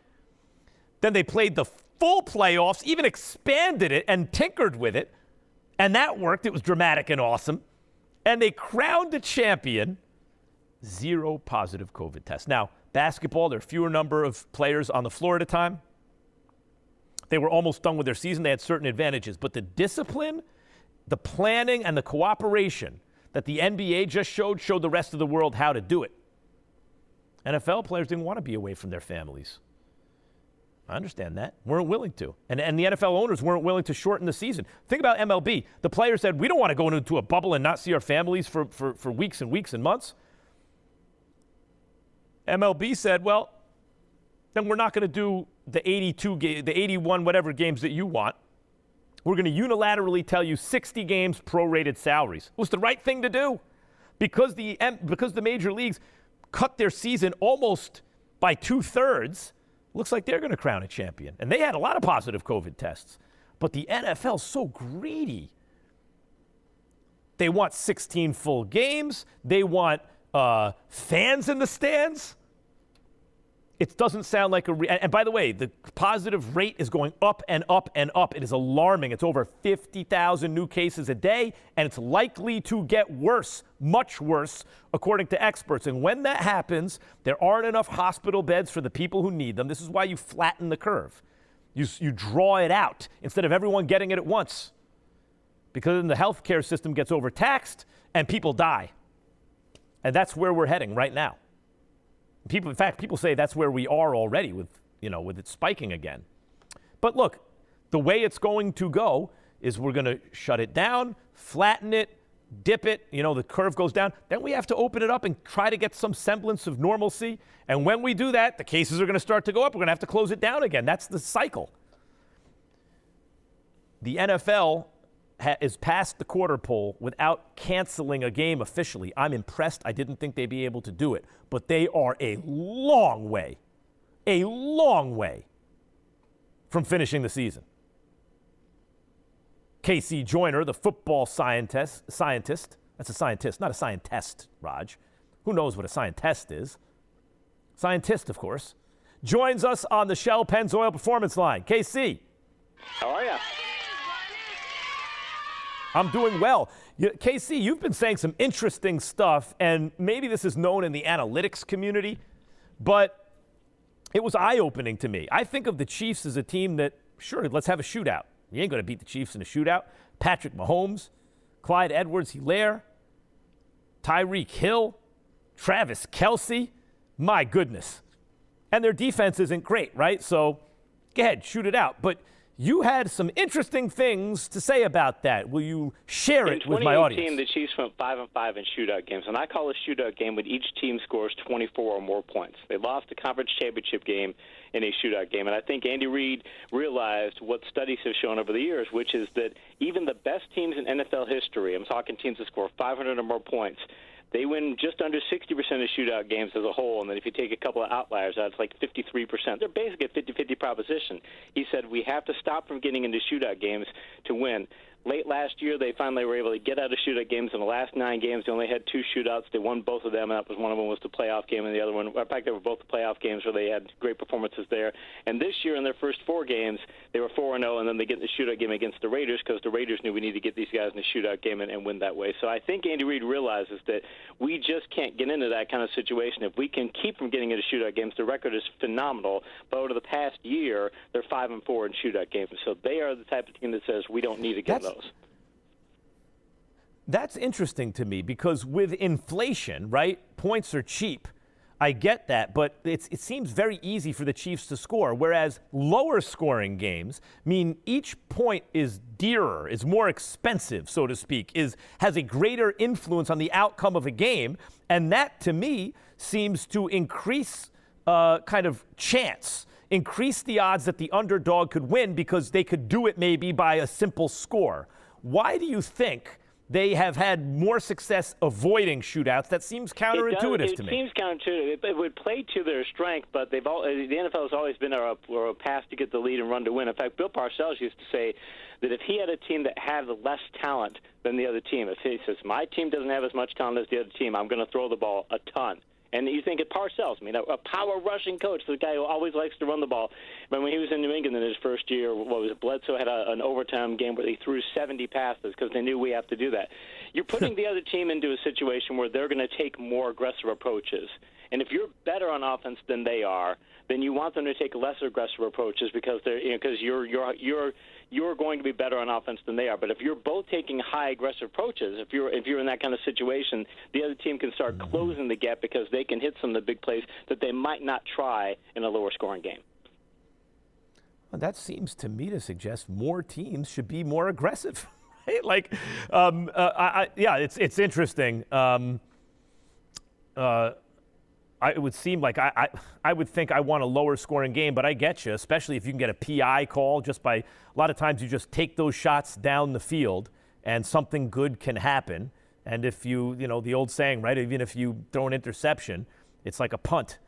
Then they played the full playoffs, even expanded it and tinkered with it. And that worked. It was dramatic and awesome. And they crowned a champion. 0 positive COVID tests. Now, basketball, there are fewer number of players on the floor at a time. They were almost done with their season. They had certain advantages. But the discipline, the planning, and the cooperation that the NBA just showed the rest of the world how to do it. NFL players didn't want to be away from their families. I understand that. Weren't willing to. And the NFL owners weren't willing to shorten the season. Think about MLB. The players said, we don't want to go into a bubble and not see our families for weeks and weeks and months. MLB said, well, then we're not going to do the 81 whatever games that you want. We're going to unilaterally tell you 60 games prorated salaries. It was the right thing to do because the major leagues cut their season almost by 2/3. Looks like they're going to crown a champion. And they had a lot of positive COVID tests. But the NFL's so greedy. They want 16 full games. They want fans in the stands. It doesn't sound like and by the way, the positive rate is going up and up and up. It is alarming. It's over 50,000 new cases a day, and it's likely to get worse, much worse, according to experts. And when that happens, there aren't enough hospital beds for the people who need them. This is why you flatten the curve. You draw it out instead of everyone getting it at once. Because then the healthcare system gets overtaxed and people die. And that's where we're heading right now. In fact, people say that's where we are already with it spiking again. But look, the way it's going to go is we're going to shut it down, flatten it, dip it, the curve goes down. Then we have to open it up and try to get some semblance of normalcy. And when we do that, the cases are going to start to go up. We're going to have to close it down again. That's the cycle. The NFL is past the quarter pole without canceling a game officially. I'm impressed. I didn't think they'd be able to do it. But they are a long way from finishing the season. KC Joyner, the football scientist, that's a scientist, not a scientist, Raj. Who knows what a scientist is? Scientist, of course, joins us on the Shell Pennzoil Performance Line. KC. How are you? I'm doing well. KC, you've been saying some interesting stuff, and maybe this is known in the analytics community, but it was eye-opening to me. I think of the Chiefs as a team that, sure, let's have a shootout. You ain't going to beat the Chiefs in a shootout. Patrick Mahomes, Clyde Edwards-Helaire, Tyreek Hill, Travis Kelce. My goodness. And their defense isn't great, right? So go ahead, shoot it out. But you had some interesting things to say about that. Will you share it with my audience? In 2018, the Chiefs went 5-5 in shootout games, and I call a shootout game when each team scores 24 or more points. They lost the conference championship game in a shootout game, and I think Andy Reid realized what studies have shown over the years, which is that even the best teams in NFL history, I'm talking teams that score 500 or more points, they win just under 60% of shootout games as a whole, and then if you take a couple of outliers out, it's like 53%. They're basically a 50-50 proposition. He said we have to stop from getting into shootout games to win. Late last year, they finally were able to get out of shootout games. In the last 9 games, they only had 2 shootouts. They won both of them, and that was one of them was the playoff game, and the other one, in fact, they were both the playoff games where they had great performances there. And this year, in their first 4 games, they were 4-0, and then they get in the shootout game against the Raiders because the Raiders knew we need to get these guys in the shootout game and win that way. So I think Andy Reid realizes that we just can't get into that kind of situation. If we can keep from getting into shootout games, the record is phenomenal. But over the past year, they're 5-4 in shootout games. So they are the type of team that says we don't need to get those. That's interesting to me because with inflation, right, points are cheap. I get that, but it seems very easy for the Chiefs to score, whereas lower scoring games mean each point is dearer, is more expensive, so to speak, has a greater influence on the outcome of a game, and that, to me, seems to increase kind of chance, increase the odds that the underdog could win because they could do it maybe by a simple score. Why do you think they have had more success avoiding shootouts? That seems counterintuitive to me. It seems counterintuitive. It would play to their strength, but the NFL has always been a path to get the lead and run to win. In fact, Bill Parcells used to say that if he had a team that had less talent than the other team, if he says, my team doesn't have as much talent as the other team, I'm going to throw the ball a ton. And you think of Parcells, I mean, a power rushing coach, the guy who always likes to run the ball. But when he was in New England in his first year, Bledsoe had an overtime game where he threw 70 passes because they knew we have to do that. You're putting the other team into a situation where they're going to take more aggressive approaches. And if you're better on offense than they are, then you want them to take lesser aggressive approaches because you're going to be better on offense than they are. But if you're both taking high aggressive approaches, if you're in that kind of situation, the other team can start closing the gap because they can hit some of the big plays that they might not try in a lower scoring game. Well, that seems to me to suggest more teams should be more aggressive. Right? Like, it's interesting. It would seem like I would think I want a lower scoring game, but I get you, especially if you can get a PI call just by a lot of times you just take those shots down the field and something good can happen. And if you the old saying, right, even if you throw an interception, it's like a punt.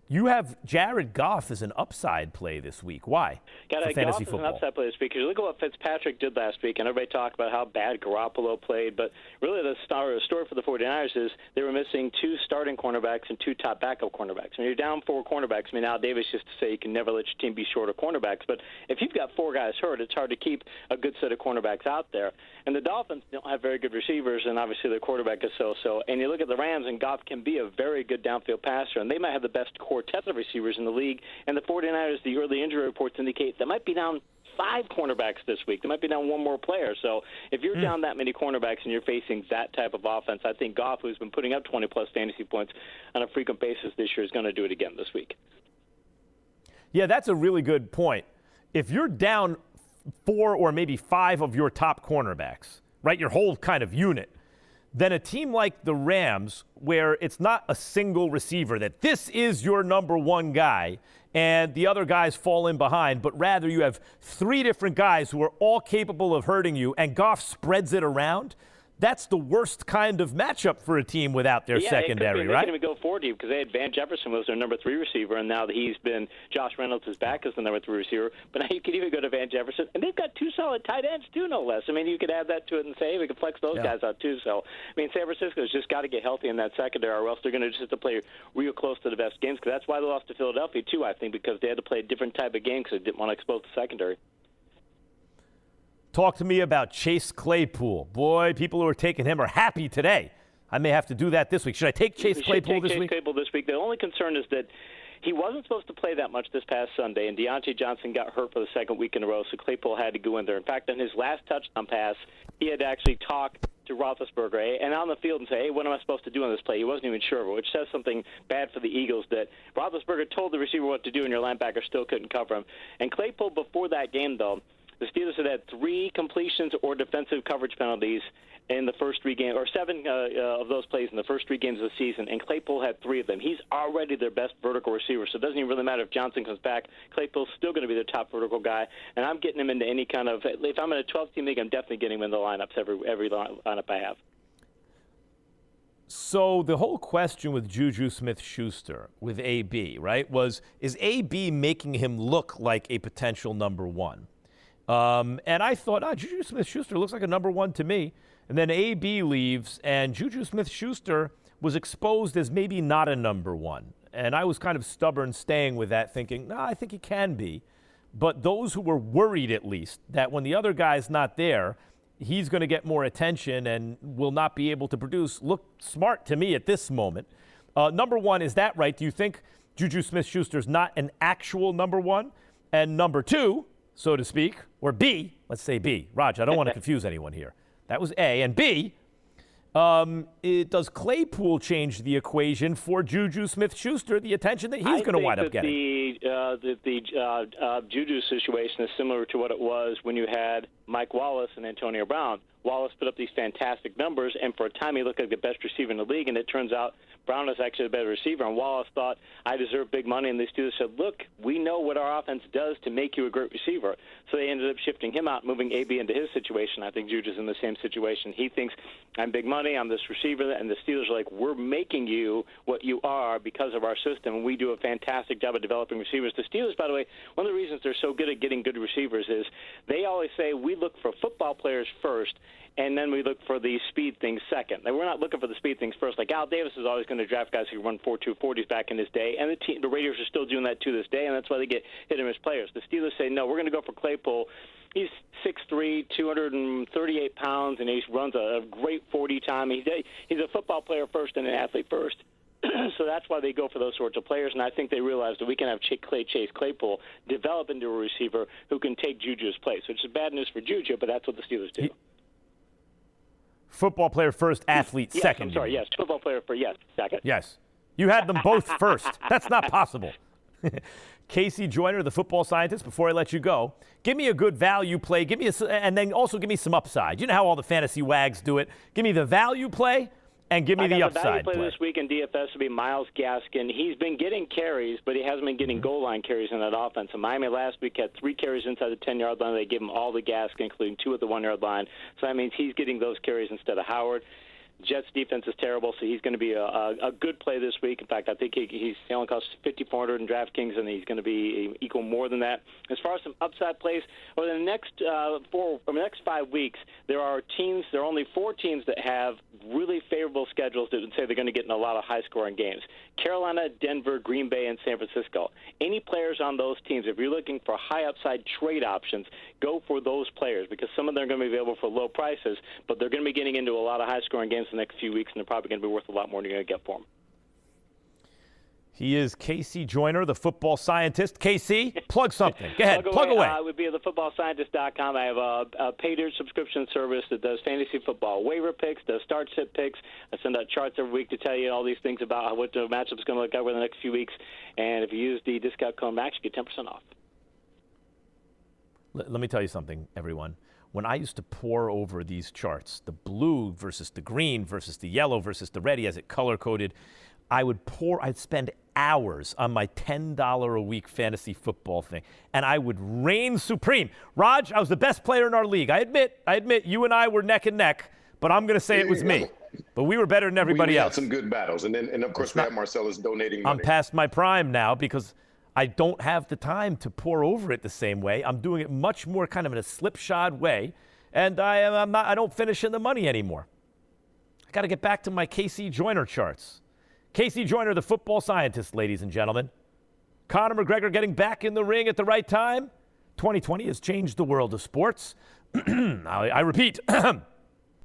You have Jared Goff as an upside play this week. Why? Got fantasy Goff football. As an upside play this week. Because you look at what Fitzpatrick did last week, and everybody talked about how bad Garoppolo played. But really, the story for the 49ers is they were missing 2 starting cornerbacks and 2 top backup cornerbacks. When you're down 4 cornerbacks, I mean, Al Davis used to say you can never let your team be short of cornerbacks. But if you've got 4 guys hurt, it's hard to keep a good set of cornerbacks out there. And the Dolphins don't have very good receivers, and obviously their quarterback is so-so. And you look at the Rams, and Goff can be a very good downfield passer, and they might have the best quartet of receivers in the league. And the 49ers, the early injury reports indicate they might be down 5 cornerbacks this week. They might be down 1 more player. So if you're down that many cornerbacks and you're facing that type of offense, I think Goff, who's been putting up 20-plus fantasy points on a frequent basis this year, is going to do it again this week. Yeah, that's a really good point. If you're down 4 or maybe 5 of your top cornerbacks, right, your whole kind of unit, then a team like the Rams, where it's not a single receiver, that this is your number 1 guy, and the other guys fall in behind, but rather you have 3 different guys who are all capable of hurting you, and Goff spreads it around, that's the worst kind of matchup for a team without their secondary, right? They couldn't even go forward because they had Van Jefferson was their number 3 receiver, and now that he's been Josh Reynolds is back as the number 3 receiver. But now you could even go to Van Jefferson, and they've got 2 solid tight ends too, no less. I mean, you could add that to it and say, hey, we could flex those guys out too. So, I mean, San Francisco's just got to get healthy in that secondary, or else they're going to just have to play real close to the best games. Because that's why they lost to Philadelphia too, I think, because they had to play a different type of game because they didn't want to expose the secondary. Talk to me about Chase Claypool. Boy, people who are taking him are happy today. I may have to do that this week. Should I take Chase Claypool this week? Claypool this week. The only concern is that he wasn't supposed to play that much this past Sunday, and Deontay Johnson got hurt for the second week in a row, so Claypool had to go in there. In fact, on his last touchdown pass, he had to actually talk to Roethlisberger and on the field and say, hey, what am I supposed to do on this play? He wasn't even sure, which says something bad for the Eagles, that Roethlisberger told the receiver what to do and your linebacker still couldn't cover him. And Claypool, before that game, though, the Steelers had 3 completions or defensive coverage penalties in the first 3 games, or 7 of those plays in the first 3 games of the season, and Claypool had 3 of them. He's already their best vertical receiver, so it doesn't even really matter if Johnson comes back. Claypool's still going to be their top vertical guy, and I'm getting him into any kind of – if I'm in a 12-team league, I'm definitely getting him in the lineups, every lineup I have. So the whole question with Juju Smith-Schuster, with AB, right, is AB making him look like a potential number 1? And I thought, Juju Smith-Schuster looks like a number 1 to me. And then AB leaves, and Juju Smith-Schuster was exposed as maybe not a number 1. And I was kind of stubborn staying with that, thinking, no, I think he can be. But those who were worried, at least, that when the other guy's not there, he's going to get more attention and will not be able to produce, look smart to me at this moment. Number 1, is that right? Do you think Juju Smith-Schuster's not an actual number 1? And number 2, so to speak, or B, let's say B. Raj, I don't want to confuse anyone here. That was A. And B, does Claypool change the equation for Juju Smith-Schuster, the attention that he's going to wind up getting? The Juju situation is similar to what it was when you had Mike Wallace and Antonio Brown. Wallace put up these fantastic numbers, and for a time he looked like the best receiver in the league, and it turns out Brown is actually a better receiver, and Wallace thought, I deserve big money, and the Steelers said, look, we know what our offense does to make you a great receiver. So they ended up shifting him out, moving AB into his situation. I think Juju's in the same situation. He thinks, I'm big money, I'm this receiver, and the Steelers are like, we're making you what you are because of our system, and we do a fantastic job of developing receivers. The Steelers, by the way, one of the reasons they're so good at getting good receivers is they always say we look for football players first, and then we look for the speed things second. Like, we're not looking for the speed things first. Like, Al Davis is always going to draft guys who run 4.2 40s back in his day, and the Raiders are still doing that to this day, and that's why they get hit him as players. The Steelers say, no, we're going to go for Claypool. He's 6'3", 238 pounds, and he runs a great 40 time. He's a football player first and an athlete first. So that's why they go for those sorts of players, and I think they realize that we can have Chase Claypool develop into a receiver who can take Juju's place, which is bad news for Juju, but that's what the Steelers do. Football player first, athlete second. I'm sorry, yes. Football player first, yes, second. Yes. You had them both first. That's not possible. Casey Joyner, the football scientist, before I let you go, give me a good value play, and then also give me some upside. You know how all the fantasy wags do it. Give me the value play, and give me the upside play this week in DFS would be Myles Gaskin. He's been getting carries, but he hasn't been getting goal line carries in that offense. And Miami last week had 3 carries inside the 10-yard line. They gave him all the Gaskin, including 2 at the 1-yard line. So that means he's getting those carries instead of Howard. Jets defense is terrible, so he's going to be a good play this week. In fact, I think he only costs $5,400 in DraftKings, and he's going to be equal more than that. As far as some upside plays, over the next 5 weeks, there are only 4 teams that have really favorable schedules that would say they're going to get in a lot of high-scoring games. Carolina, Denver, Green Bay, and San Francisco. Any players on those teams, if you're looking for high upside trade options, go for those players because some of them are going to be available for low prices, but they're going to be getting into a lot of high-scoring games the next few weeks, and they're probably going to be worth a lot more than you're going to get for them. He is Casey Joyner, the football scientist. Casey, plug something. Go ahead, plug away. It would be at thefootballscientist.com. I have a paid subscription service that does fantasy football waiver picks, does start-sit picks. I send out charts every week to tell you all these things about what the matchup is going to look like over the next few weeks. And if you use the discount code MAX, you get 10% off. Let me tell you something, everyone. When I used to pour over these charts, the blue versus the green versus the yellow versus the red, as it color-coded, I'd spend hours on my $10 a week fantasy football thing, and I would reign supreme. Raj, I was the best player in our league. I admit, you and I were neck and neck, but I'm going to say it was me. But we were better than everybody else. We had some good battles, and of course we had Marcellus donating money. I'm past my prime now because I don't have the time to pour over it the same way. I'm doing it much more kind of in a slipshod way, and I don't finish in the money anymore. I got to get back to my Casey Joyner charts. Casey Joyner, the football scientist, ladies and gentlemen. Conner McGregor getting back in the ring at the right time. 2020 has changed the world of sports. I repeat,